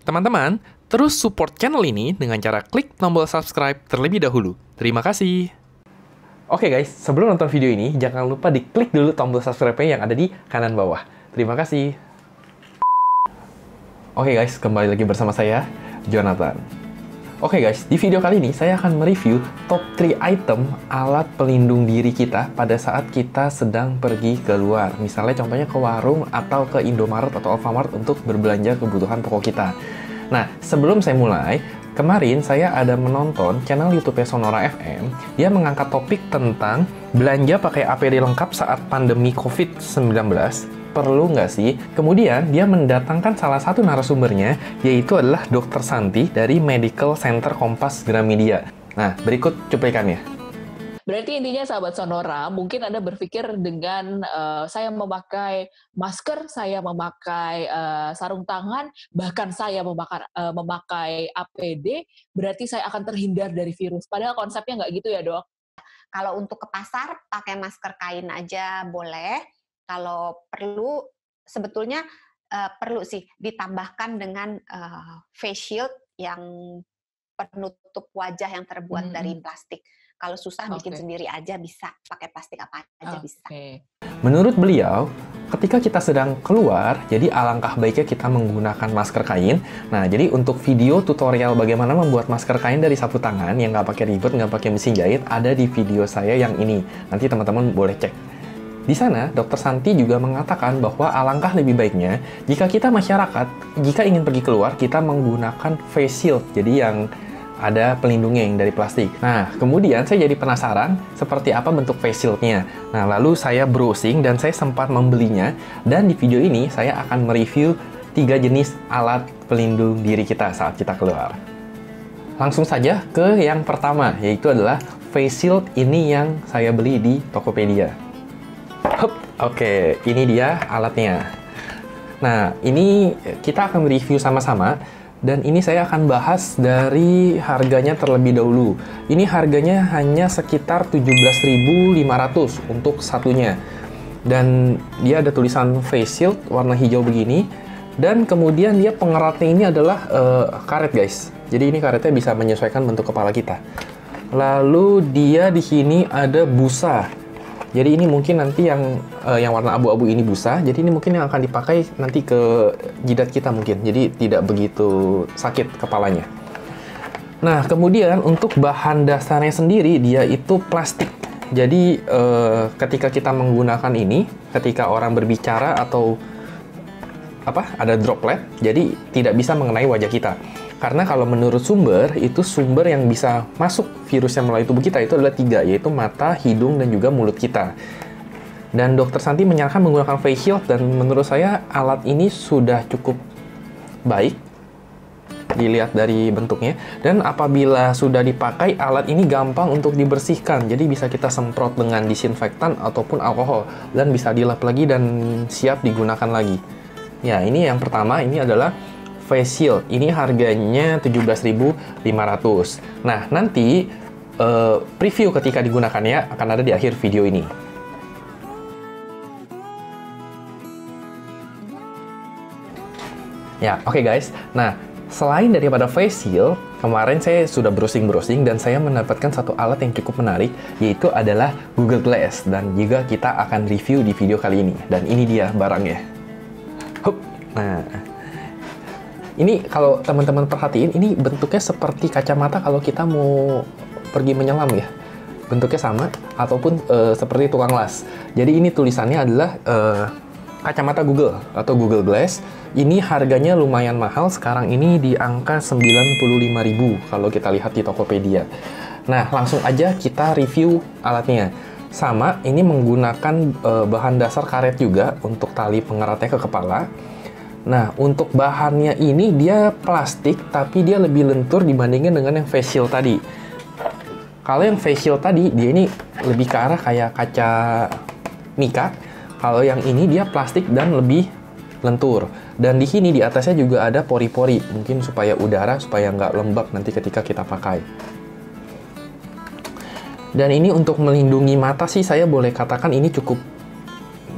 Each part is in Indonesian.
Teman-teman, terus support channel ini dengan cara klik tombol subscribe terlebih dahulu. Terima kasih. Oke guys, sebelum nonton video ini, jangan lupa diklik dulu tombol subscribe-nya yang ada di kanan bawah. Terima kasih. Oke guys, kembali lagi bersama saya, Jonathan. Oke guys, di video kali ini saya akan mereview top 3 item alat pelindung diri kita pada saat kita sedang pergi keluar. Misalnya contohnya ke warung atau ke Indomaret atau Alfamart untuk berbelanja kebutuhan pokok kita. Nah, sebelum saya mulai, kemarin saya ada menonton channel YouTube Sonora FM. Dia mengangkat topik tentang belanja pakai APD lengkap saat pandemi COVID-19. Perlu nggak sih? Kemudian dia mendatangkan salah satu narasumbernya, yaitu adalah Dr. Santi dari Medical Center Kompas Gramedia. Nah, berikut cuplikannya. Berarti intinya sahabat Sonora, mungkin Anda berpikir dengan saya memakai masker, saya memakai sarung tangan, bahkan saya memakai APD, berarti saya akan terhindar dari virus. Padahal konsepnya nggak gitu ya, Dok? Kalau untuk ke pasar, pakai masker kain aja boleh. Kalau perlu, sebetulnya perlu sih ditambahkan dengan face shield yang penutup wajah yang terbuat dari plastik. Kalau susah bikin sendiri aja bisa, pakai plastik apa aja bisa. Menurut beliau, ketika kita sedang keluar, jadi alangkah baiknya kita menggunakan masker kain. Nah, jadi untuk video tutorial bagaimana membuat masker kain dari sapu tangan yang nggak pakai ribet, nggak pakai mesin jahit, ada di video saya yang ini. Nanti teman-teman boleh cek. Di sana, Dr. Santi juga mengatakan bahwa alangkah lebih baiknya jika kita masyarakat, jika ingin pergi keluar, kita menggunakan face shield. Jadi yang ada pelindungnya yang dari plastik. Nah, kemudian saya jadi penasaran seperti apa bentuk face shield-nya. Nah, lalu saya browsing dan saya sempat membelinya. Dan di video ini saya akan mereview 3 jenis alat pelindung diri kita saat kita keluar. Langsung saja ke yang pertama, yaitu adalah face shield ini yang saya beli di Tokopedia. Oke, ini dia alatnya. Nah, ini kita akan review sama-sama. Dan ini saya akan bahas dari harganya terlebih dahulu. Ini harganya hanya sekitar 17.500 untuk satunya. Dan dia ada tulisan face shield warna hijau begini. Dan kemudian dia pengeratnya ini adalah karet guys. Jadi ini karetnya bisa menyesuaikan bentuk kepala kita. Lalu dia di sini ada busa. Jadi ini mungkin nanti yang warna abu-abu ini busa. Jadi ini mungkin yang akan dipakai nanti ke jidat kita mungkin. Jadi tidak begitu sakit kepalanya. Nah, kemudian untuk bahan dasarnya sendiri dia itu plastik. Jadi ketika kita menggunakan ini, ketika orang berbicara atau ada droplet, jadi tidak bisa mengenai wajah kita. Karena kalau menurut sumber, itu sumber yang bisa masuk virusnya melalui tubuh kita itu adalah 3, yaitu mata, hidung, dan juga mulut kita. Dan Dr. Santi menyarankan menggunakan face shield, dan menurut saya alat ini sudah cukup baik, dilihat dari bentuknya. Dan apabila sudah dipakai, alat ini gampang untuk dibersihkan, jadi bisa kita semprot dengan disinfektan ataupun alkohol, dan bisa dilap lagi dan siap digunakan lagi. Ya, ini yang pertama, ini adalah face shield. Ini harganya 17.500. Nah, nanti preview ketika digunakannya akan ada di akhir video ini. Ya, oke guys. Nah, selain daripada face shield, kemarin saya sudah browsing-browsing dan saya mendapatkan satu alat yang cukup menarik, yaitu adalah Google Glass. Dan juga kita akan review di video kali ini. Dan ini dia barangnya. Hup. Nah, ini kalau teman-teman perhatiin, ini bentuknya seperti kacamata kalau kita mau pergi menyelam ya. Bentuknya sama, ataupun seperti tukang las. Jadi ini tulisannya adalah kacamata Google atau Google Glass. Ini harganya lumayan mahal, sekarang ini di angka 95.000 kalau kita lihat di Tokopedia. Nah, langsung aja kita review alatnya. Sama, ini menggunakan bahan dasar karet juga untuk tali pengeratnya ke kepala. Nah, untuk bahannya ini dia plastik, tapi dia lebih lentur dibandingkan dengan yang face shield tadi. Kalau yang face shield tadi, dia ini lebih ke arah kayak kaca mika. Kalau yang ini dia plastik dan lebih lentur. Dan di sini di atasnya juga ada pori-pori, mungkin supaya udara, supaya nggak lembab nanti ketika kita pakai. Dan ini untuk melindungi mata sih, saya boleh katakan ini cukup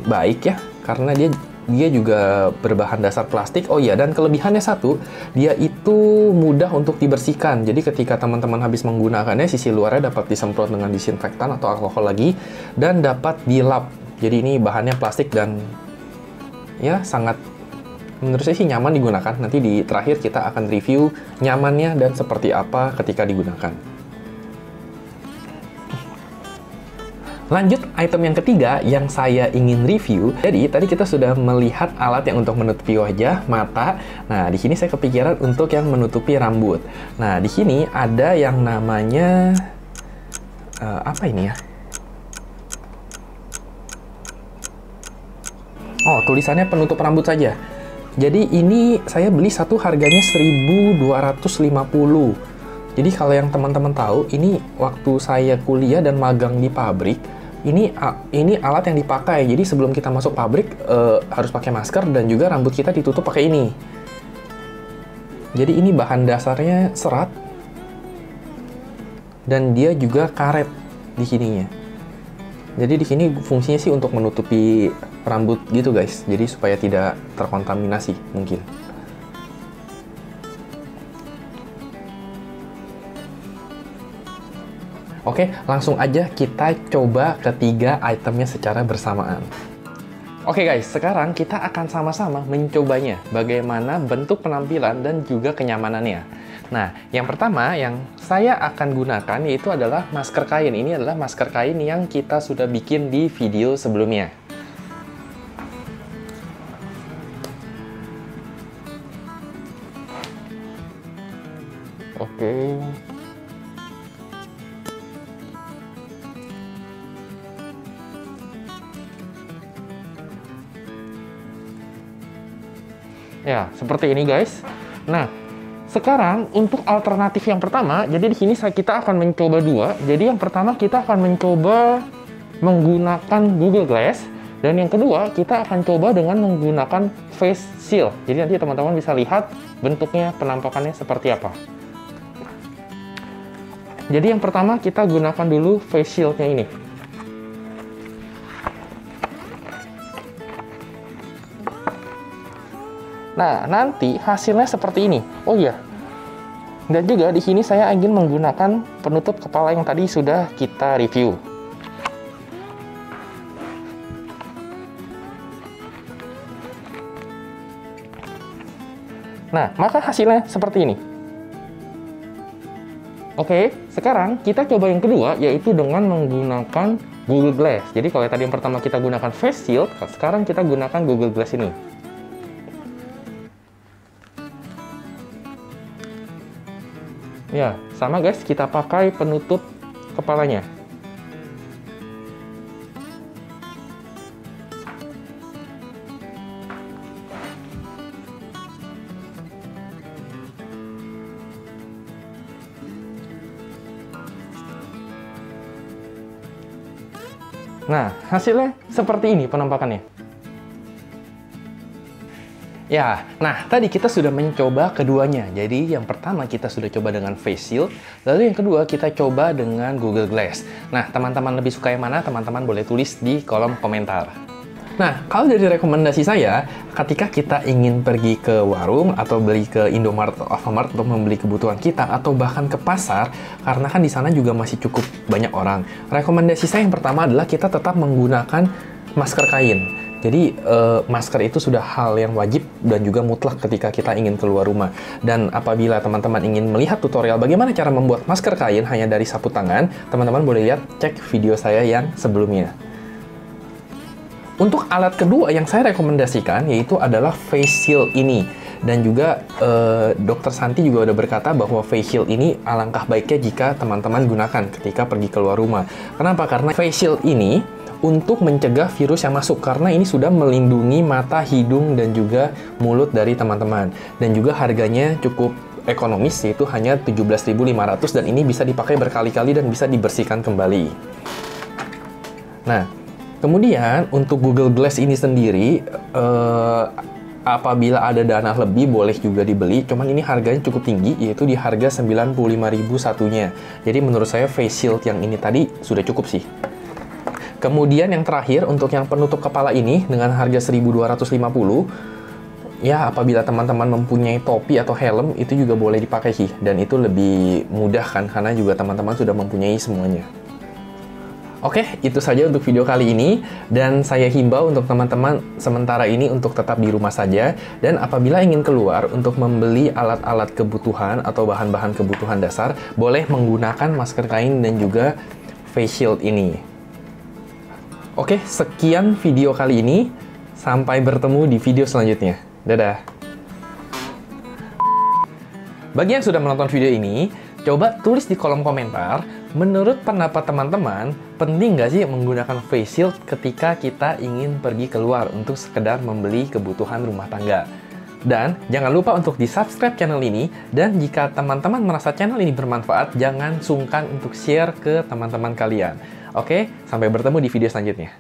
baik ya, karena dia dia juga berbahan dasar plastik. Oh iya, dan kelebihannya satu, dia itu mudah untuk dibersihkan. Jadi ketika teman-teman habis menggunakannya, sisi luarnya dapat disemprot dengan disinfektan atau alkohol lagi, dan dapat dilap. Jadi ini bahannya plastik dan ya sangat, menurut saya sih nyaman digunakan. Nanti di terakhir kita akan review nyamannya dan seperti apa ketika digunakan. Lanjut, item yang ketiga yang saya ingin review. Jadi, tadi kita sudah melihat alat yang untuk menutupi wajah, mata. Nah, di sini saya kepikiran untuk yang menutupi rambut. Nah, di sini ada yang namanya apa ini ya? Oh, tulisannya penutup rambut saja. Jadi, ini saya beli satu harganya 1.250. Jadi, kalau yang teman-teman tahu, ini waktu saya kuliah dan magang di pabrik, ini alat yang dipakai. Jadi sebelum kita masuk pabrik harus pakai masker dan juga rambut kita ditutup pakai ini. Jadi ini bahan dasarnya serat dan dia juga karet di sininya. Jadi di sini fungsinya sih untuk menutupi rambut gitu guys. Jadi supaya tidak terkontaminasi mungkin. Oke, langsung aja kita coba ketiga itemnya secara bersamaan. Oke guys, sekarang kita akan sama-sama mencobanya. Bagaimana bentuk penampilan dan juga kenyamanannya. Nah, yang pertama yang saya akan gunakan yaitu adalah masker kain. Ini adalah masker kain yang kita sudah bikin di video sebelumnya. Oke. Ya, seperti ini guys. Nah, sekarang untuk alternatif yang pertama, jadi di sini kita akan mencoba dua. Jadi yang pertama kita akan mencoba menggunakan Google Glass, dan yang kedua kita akan coba dengan menggunakan face shield. Jadi nanti teman-teman bisa lihat bentuknya, penampakannya seperti apa. Jadi yang pertama kita gunakan dulu face shield-nya ini. Nah, nanti hasilnya seperti ini. Oh iya. Dan juga di sini saya ingin menggunakan penutup kepala yang tadi sudah kita review. Nah, maka hasilnya seperti ini. Oke, sekarang kita coba yang kedua, yaitu dengan menggunakan Google Glass. Jadi kalau tadi yang pertama kita gunakan face shield, sekarang kita gunakan Google Glass ini. Ya, sama guys, kita pakai penutup kepalanya. Nah, hasilnya seperti ini penampakannya. Ya, nah tadi kita sudah mencoba keduanya. Jadi yang pertama kita sudah coba dengan face shield, lalu yang kedua kita coba dengan Google Glass. Nah, teman-teman lebih suka yang mana? Teman-teman boleh tulis di kolom komentar. Nah, kalau dari rekomendasi saya, ketika kita ingin pergi ke warung atau beli ke Indomaret atau Alfamart untuk membeli kebutuhan kita atau bahkan ke pasar, karena kan di sana juga masih cukup banyak orang. Rekomendasi saya yang pertama adalah kita tetap menggunakan masker kain. Jadi masker itu sudah hal yang wajib dan juga mutlak ketika kita ingin keluar rumah. Dan apabila teman-teman ingin melihat tutorial bagaimana cara membuat masker kain hanya dari sapu tangan, teman-teman boleh lihat cek video saya yang sebelumnya. Untuk alat kedua yang saya rekomendasikan yaitu adalah face shield ini. Dan juga Dr. Santi juga udah berkata bahwa face shield ini alangkah baiknya jika teman-teman gunakan ketika pergi keluar rumah. Kenapa? Karena face shield ini untuk mencegah virus yang masuk, karena ini sudah melindungi mata, hidung, dan juga mulut dari teman-teman. Dan juga harganya cukup ekonomis, yaitu hanya 17.500, dan ini bisa dipakai berkali-kali dan bisa dibersihkan kembali. Nah, kemudian untuk Google Glass ini sendiri, apabila ada dana lebih boleh juga dibeli, cuman ini harganya cukup tinggi, yaitu di harga 95.000 satunya. Jadi menurut saya face shield yang ini tadi sudah cukup sih. Kemudian yang terakhir, untuk yang penutup kepala ini dengan harga 1.250, ya apabila teman-teman mempunyai topi atau helm, itu juga boleh dipakai sih. Dan itu lebih mudah kan, karena juga teman-teman sudah mempunyai semuanya. Oke, itu saja untuk video kali ini. Dan saya himbau untuk teman-teman sementara ini untuk tetap di rumah saja. Dan apabila ingin keluar untuk membeli alat-alat kebutuhan atau bahan-bahan kebutuhan dasar, boleh menggunakan masker kain dan juga face shield ini. Oke, sekian video kali ini. Sampai bertemu di video selanjutnya. Dadah! Bagi yang sudah menonton video ini, coba tulis di kolom komentar, menurut pendapat teman-teman, penting nggak sih menggunakan face shield ketika kita ingin pergi keluar untuk sekedar membeli kebutuhan rumah tangga? Dan jangan lupa untuk di-subscribe channel ini, dan jika teman-teman merasa channel ini bermanfaat, jangan sungkan untuk share ke teman-teman kalian. Oke, sampai bertemu di video selanjutnya.